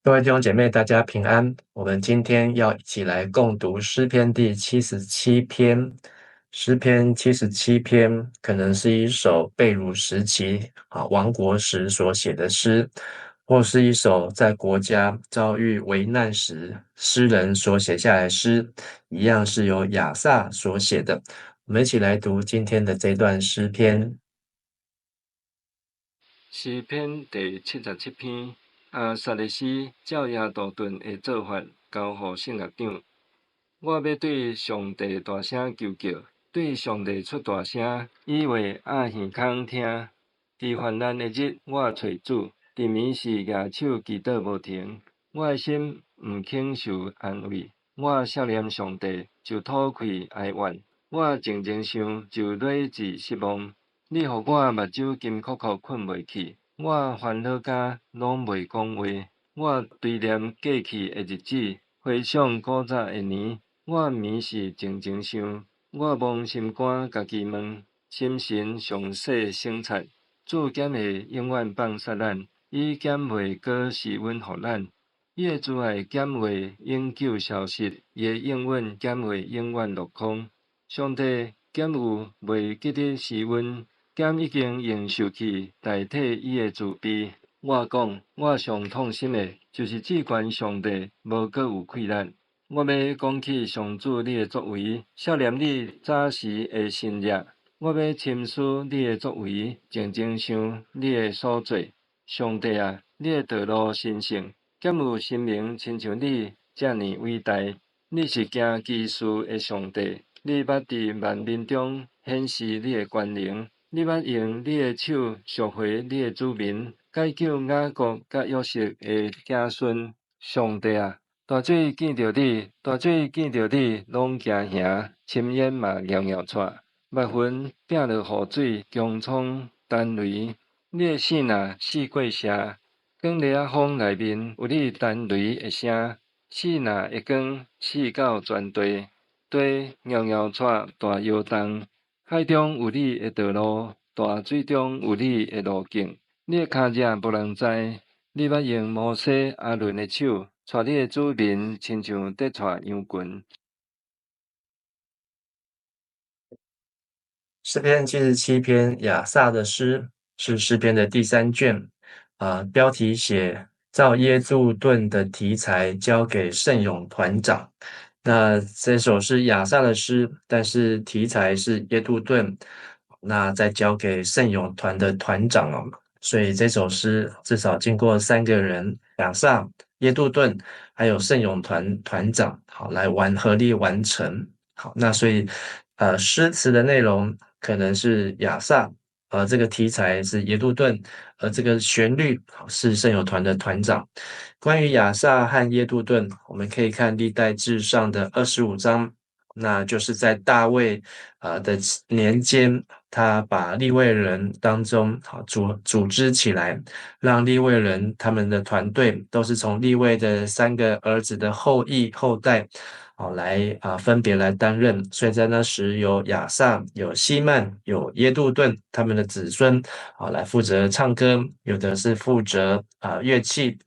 各位弟兄姐妹，大家平安。我们今天要一起来共读诗篇第77篇。诗篇77篇可能是一首被掳时期亡国时所写的诗，或是一首在国家遭遇危难时诗人所写下来的诗，一样是由亚萨所写的。我们一起来读今天的这段诗篇。诗篇第77篇，亚萨的诗照亚杜顿的做法交予圣乐长。我要对上帝大声求救，对上帝出大声，以为压耳孔听。伫患难的日，我找主，伫暝时举手祈祷无停。我的心毋肯受安慰，我想念上帝，就吐开哀怨。我静静想，就累至失望。你互我目睭金酷酷困袂去，我烦恼甲拢袂讲话。我追念过去的日子，回想古早的年。我眠时静静想，我摸心肝家己问，心神上细省察，主减会永远放杀咱，伊减袂过施恩予咱，伊的慈爱减袂永久消失，伊的应允减袂永远落空。上帝减有袂记得施恩，减已经用受气代替伊的慈悲。我讲，我上痛心的，就是只关上帝无阁有亏咱。我要讲起上主你的作为，少年你早时的新热。我要深思你的作为，静静想你的所做。上帝啊，你的道路神圣，敢有神明亲像你遮尔伟大？你是行奇事的上帝，你捌伫万民中显示你的权能，你捌用你的手赎回你的子民，解救雅各甲约瑟的子孙。上帝啊！大水见着你，大水见着你，拢惊吓，深渊嘛袅袅出，目云摒落雨水，强冲丹雷。你的信啊，四过城，光日啊风内面有你丹雷的声，信啊会光四到全地，地袅袅出大摇动，海中有你的道路，大水中有你的路径，你的脚迹无人知。你捌用摩西、阿伦的手，带你的子民，亲像在带羊群。诗篇77篇，亚萨的诗是诗篇的第3卷。标题写造耶杜顿的题材交给圣咏团长。那这首是亚萨的诗，但是题材是耶杜顿，那再交给圣咏团的团长哦。所以这首诗至少经过3个人，亚萨、耶杜顿还有圣咏团团长，好来合力完成。好，那所以诗词的内容可能是亚萨，这个题材是耶杜顿，这个旋律是圣友团的团长。关于亚萨和耶杜顿，我们可以看历代志上的25章，那就是在大卫的年间，他把利未人当中组织起来，让利未人他们的团队都是从利未的3个儿子的后代。来分别来担任，所以在那时有亚萨、有希曼、有耶杜顿他们的子孙来负责唱歌，有的是负责乐器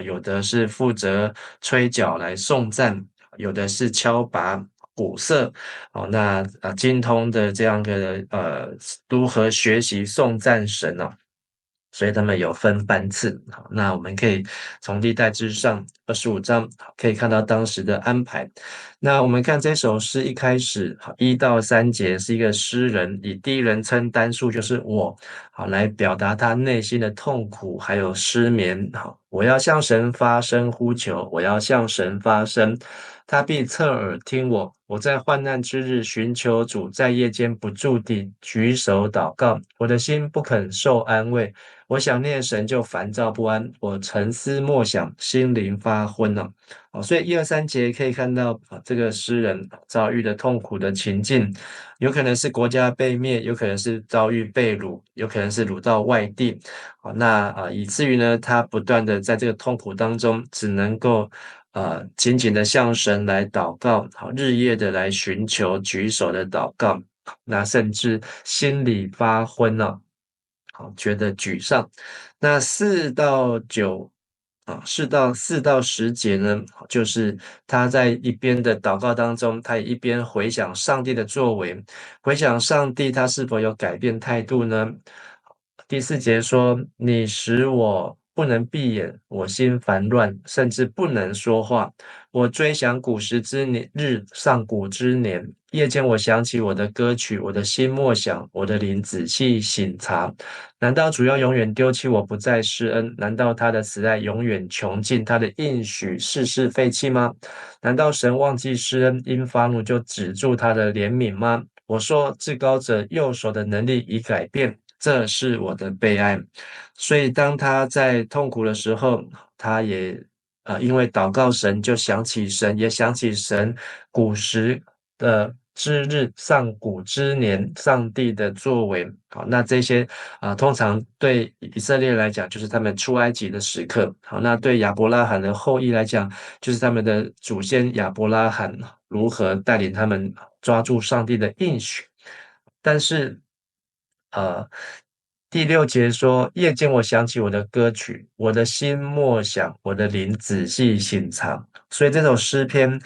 有的是负责吹角来颂赞，有的是敲拔鼓瑟。那精通的这样的如何学习颂赞神呢？所以他们有分班次。好，那我们可以从历代志上25章可以看到当时的安排。那我们看这首诗一开始1到3节是一个诗人以第一人称单数，就是我，好来表达他内心的痛苦还有失眠。好，我要向神发声呼求，我要向神发声，他必侧耳听我。我在患难之日寻求主，在夜间不住地举手祷告，我的心不肯受安慰。我想念神就烦躁不安，我沉思默想，心灵发昏了。所以1、2、3节可以看到这个诗人遭遇的痛苦的情境，有可能是国家被灭，有可能是遭遇被掳，有可能是掳到外地。那以至于呢，他不断的在这个痛苦当中，只能够紧紧的向神来祷告，好日夜的来寻求举手的祷告，那甚至心里发昏了。好，觉得沮丧。那4到9 4到10节呢，就是他在一边的祷告当中，他也一边回想上帝的作为，回想上帝他是否有改变态度呢？第4节说：“你使我不能闭眼，我心烦乱，甚至不能说话。我追想古时之年日，上古之年。夜间我想起我的歌曲，我的心默想，我的灵仔细省察。难道主要永远丢弃我，不再施恩？难道他的慈爱永远穷尽，他的应许世事废弃吗？难道神忘记施恩，因发怒就止住他的怜悯吗？我说，至高者右手的能力已改变，这是我的悲哀。所以，当他在痛苦的时候，他也因为祷告神，就想起神，也想起神古时的之日、上古之年，上帝的作为。好，那这些通常对以色列来讲，就是他们出埃及的时刻。好，那对亚伯拉罕的后裔来讲，就是他们的祖先亚伯拉罕如何带领他们抓住上帝的应许。但是，呃，第6节说：“夜间我想起我的歌曲，我的心默想，我的灵仔细品尝。”所以这首诗篇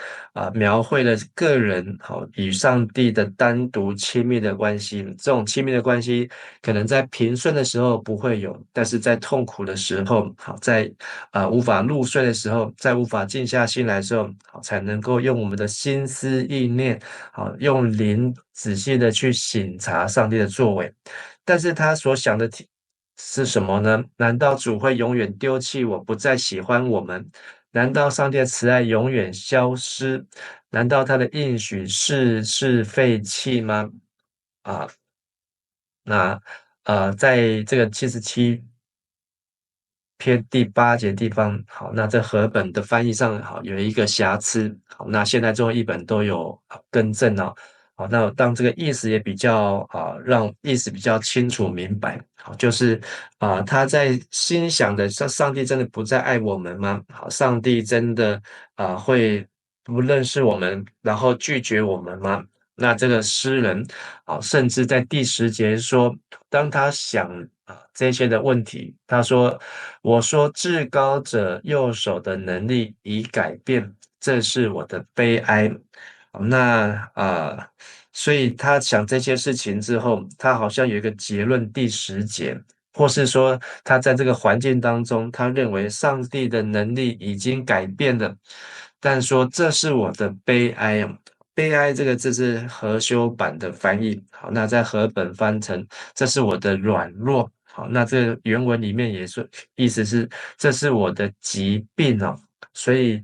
描绘了个人与上帝的单独亲密的关系。这种亲密的关系，可能在平顺的时候不会有，但是在痛苦的时候，在无法入睡的时候，在无法静下心来的时候，才能够用我们的心思意念，用灵仔细的去省察上帝的作为。但是他所想的是什么呢？难道主会永远丢弃我，不再喜欢我们？难道上帝的慈爱永远消失？难道他的应许是废弃吗？啊，那在这个77篇第8节地方，好，那这和本的翻译上好有一个瑕疵，好，那现在中文译本都有更正哦。好，那当这个意思也比较让意思比较清楚明白。好，就是他在心想的上帝真的不再爱我们吗？好，上帝真的会不认识我们，然后拒绝我们吗？那这个诗人甚至在第10节说，当他想这些的问题，他说：“我说至高者右手的能力已改变，这是我的悲哀。”那所以他想这些事情之后，他好像有一个结论，第10节，或是说他在这个环境当中，他认为上帝的能力已经改变了，但说这是我的悲哀啊。悲哀这个字是和修版的翻译，好，那在和本翻成这是我的软弱，好，那这个原文里面也是意思是这是我的疾病哦。所以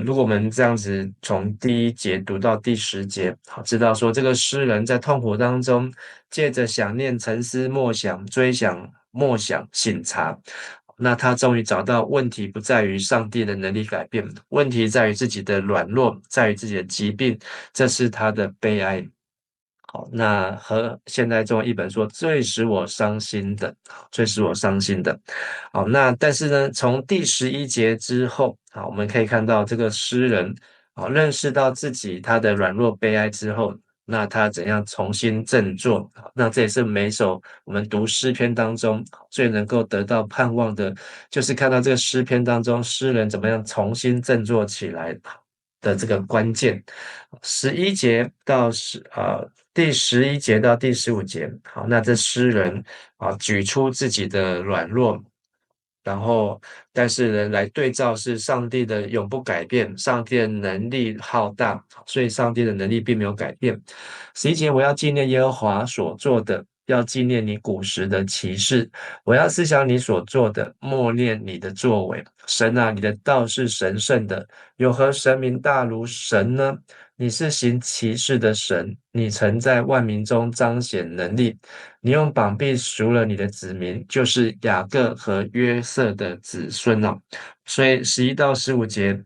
如果我们这样子从第1节读到第10节，好，知道说这个诗人在痛苦当中，借着想念、沉思、默想、追想、默想、省察，那他终于找到问题不在于上帝的能力改变，问题在于自己的软弱，在于自己的疾病，这是他的悲哀。好，那和现代中文译本说最使我伤心的，最使我伤心的。好，那但是呢，从第11节之后，我们可以看到这个诗人认识到自己他的软弱悲哀之后，那他怎样重新振作？那这也是每首我们读诗篇当中最能够得到盼望的，就是看到这个诗篇当中诗人怎么样重新振作起来的这个关键。第11节到第15节，好，那这诗人举出自己的软弱，然后但是呢，来对照是上帝的永不改变，上帝的能力浩大，所以上帝的能力并没有改变。11节，我要纪念耶和华所做的，要纪念你古时的奇事，我要思想你所做的，默念你的作为。神啊，你的道是神圣的，有何神明大如神呢？你是行奇事的神，你曾在万民中彰显能力。你用膀臂赎了你的子民，就是雅各和约瑟的子孙哦。所以11到15节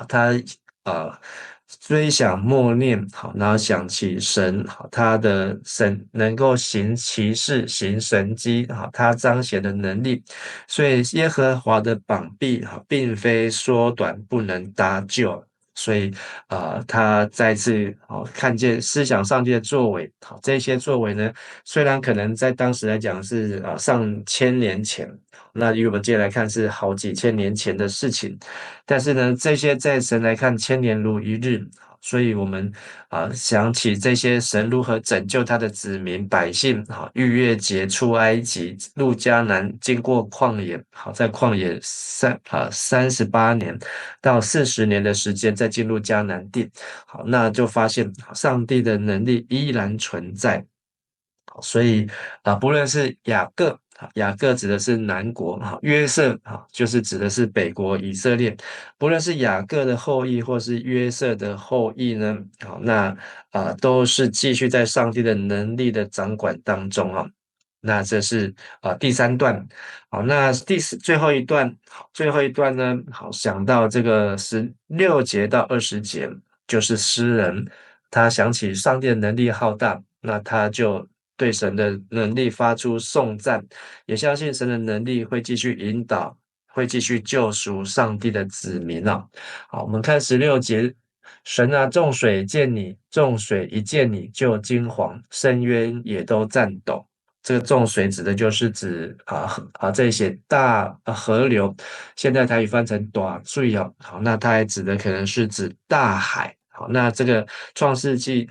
他追想默念，好，然后想起神，好，他的神能够行奇事、行神迹，好，他彰显的能力。所以耶和华的膀臂，并非缩短不能搭救。所以他再次看见思想上帝的作为，这些作为呢，虽然可能在当时来讲是上千年前，那以我们今天来看是好几千年前的事情，但是呢，这些在神来看千年如一日。所以，我们想起这些神如何拯救他的子民百姓，逾越节出埃及，入迦南，经过旷野，在旷野38年到40年的时间，再进入迦南地，好，那就发现上帝的能力依然存在。所以不论是雅各，雅各指的是南国，约瑟就是指的是北国以色列。不论是雅各的后裔或是约瑟的后裔呢，好，那都是继续在上帝的能力的掌管当中啊。那这是第三段，好，那最后一段，最后一段呢，好，想到这个16节到20节，就是诗人他想起上帝的能力浩大，那他就对神的能力发出颂赞，也相信神的能力会继续引导，会继续救赎上帝的子民啊。好，我们看16节，神啊，众水见你，众水一见你就惊惶，深渊也都颤抖。这个重水指的就是指这些大河流，现在台语翻成大水哦，好，那它还指的可能是指大海。好，那这个创世纪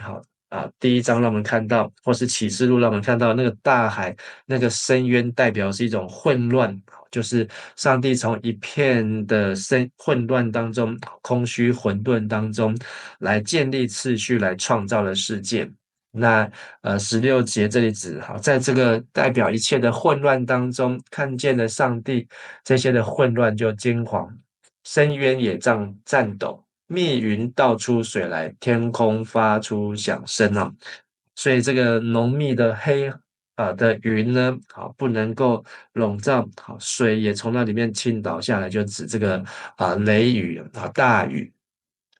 第一章让我们看到，或是启示录让我们看到那个大海那个深渊，代表是一种混乱，就是上帝从一片的混乱当中、空虚混沌当中来建立次序，来创造了世界。那16节这里指在这个代表一切的混乱当中，看见了上帝，这些的混乱就惊惶，深渊也颤抖，密云倒出水来，天空发出响声啊。所以这个浓密的黑的云呢，不能够笼罩，水也从那里面倾倒下来，就指这个雷雨大雨。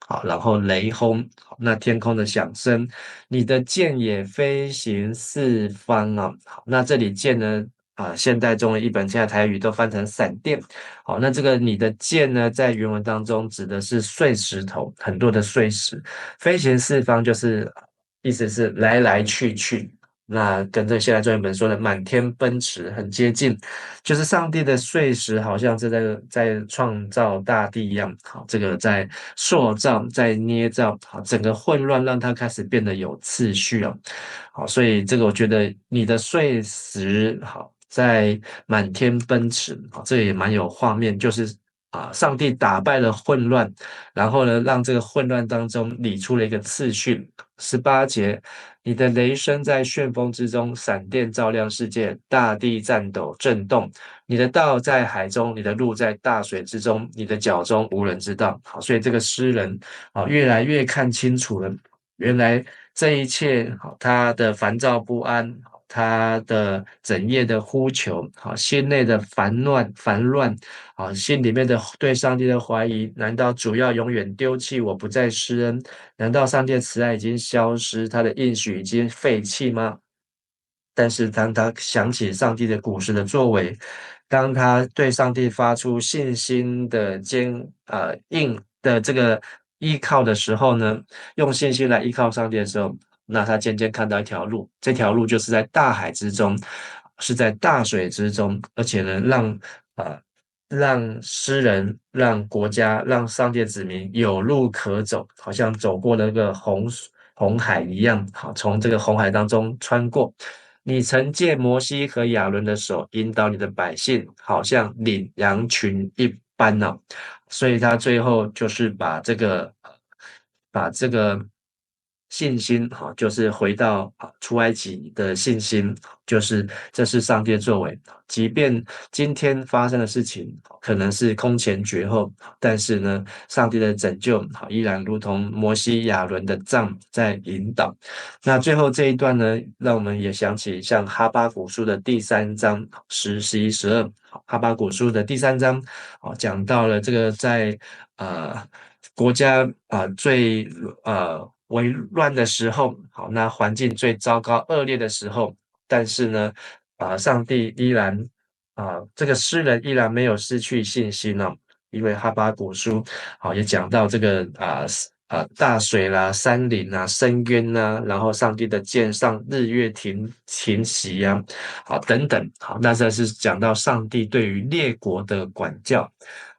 好，然后雷轰，好，那天空的响声，你的箭也飞行四方啊。好，那这里箭呢，现代中的译本现在台语都翻成闪电。好，那这个你的箭呢，在原文当中指的是碎石头，很多的碎石，飞行四方就是意思是来来去去。那跟这现在中译本说的满天奔驰很接近，就是上帝的碎石好像是在创造大地一样，好，这个在塑造、在捏造，好，整个混乱让它开始变得有次序啊，好，所以这个我觉得你的碎石好在满天奔驰，好，这也蛮有画面，就是上帝打败了混乱，然后呢，让这个混乱当中理出了一个次序。18节，你的雷声在旋风之中，闪电照亮世界，大地颤抖震动。你的道在海中，你的路在大水之中，你的脚中无人知道。好，所以这个诗人越来越看清楚了，原来这一切他的烦躁不安，他的整夜的呼求，心内的烦乱，心里面的对上帝的怀疑，难道主要永远丢弃我，不再施恩？难道上帝的慈爱已经消失，他的应许已经废弃吗？但是当他想起上帝的古时的作为，当他对上帝发出信心的硬的这个依靠的时候呢，用信心来依靠上帝的时候，那他渐渐看到一条路，这条路就是在大海之中，是在大水之中，而且呢，呃让诗人、让国家、让上帝的子民有路可走，好像走过了那个红海一样，好，从这个红海当中穿过。你曾借摩西和亚伦的手引导你的百姓，好像领羊群一般呢、所以他最后就是把这个信心，就是回到出埃及的信心，就是这是上帝的作为。即便今天发生的事情可能是空前绝后，但是呢，上帝的拯救依然如同摩西、亚伦的杖在引导。那最后这一段呢，让我们也想起像哈巴谷书的第3章10、11、12。哈巴谷书的第3章，讲到了这个在呃国家最为乱的时候，好，那环境最糟糕恶劣的时候，但是呢，上帝依然这个诗人依然没有失去信心哦，因为哈巴谷书好也讲到这个大水啦、山林啊、深渊啊，然后上帝的剑上日月停息啊，好等等，好，那这是讲到上帝对于列国的管教。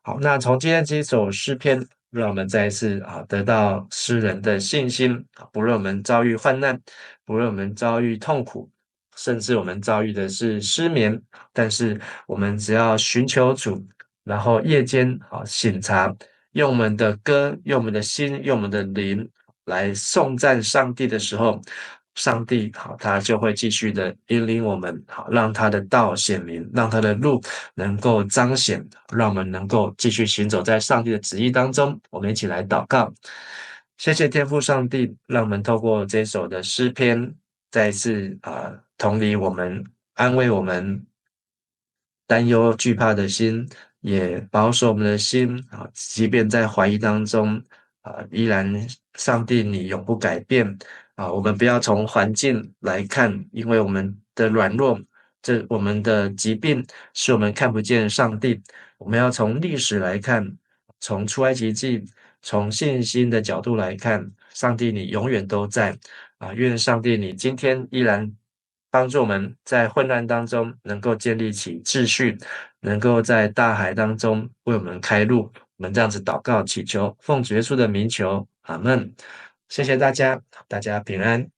好，那从今天这首诗篇，让我们再一次得到诗人的信心，不论我们遭遇患难，不论我们遭遇痛苦，甚至我们遭遇的是失眠，但是我们只要寻求主，然后夜间醒察，用我们的歌，用我们的心，用我们的灵来颂赞上帝的时候，上帝他就会继续的引领我们，让他的道显明，让他的路能够彰显，让我们能够继续行走在上帝的旨意当中。我们一起来祷告，谢谢天父上帝，让我们透过这首的诗篇，再一次同理我们，安慰我们担忧惧怕的心，也保守我们的心即便在怀疑当中依然上帝你永不改变我们不要从环境来看，因为我们的软弱，我们的疾病是我们看不见上帝，我们要从历史来看，从出埃及记，从信心的角度来看，上帝你永远都在愿上帝你今天依然帮助我们在混乱当中能够建立起秩序，能够在大海当中为我们开路。我们这样子祷告祈求，奉主耶稣的名求，阿们。谢谢大家，大家平安。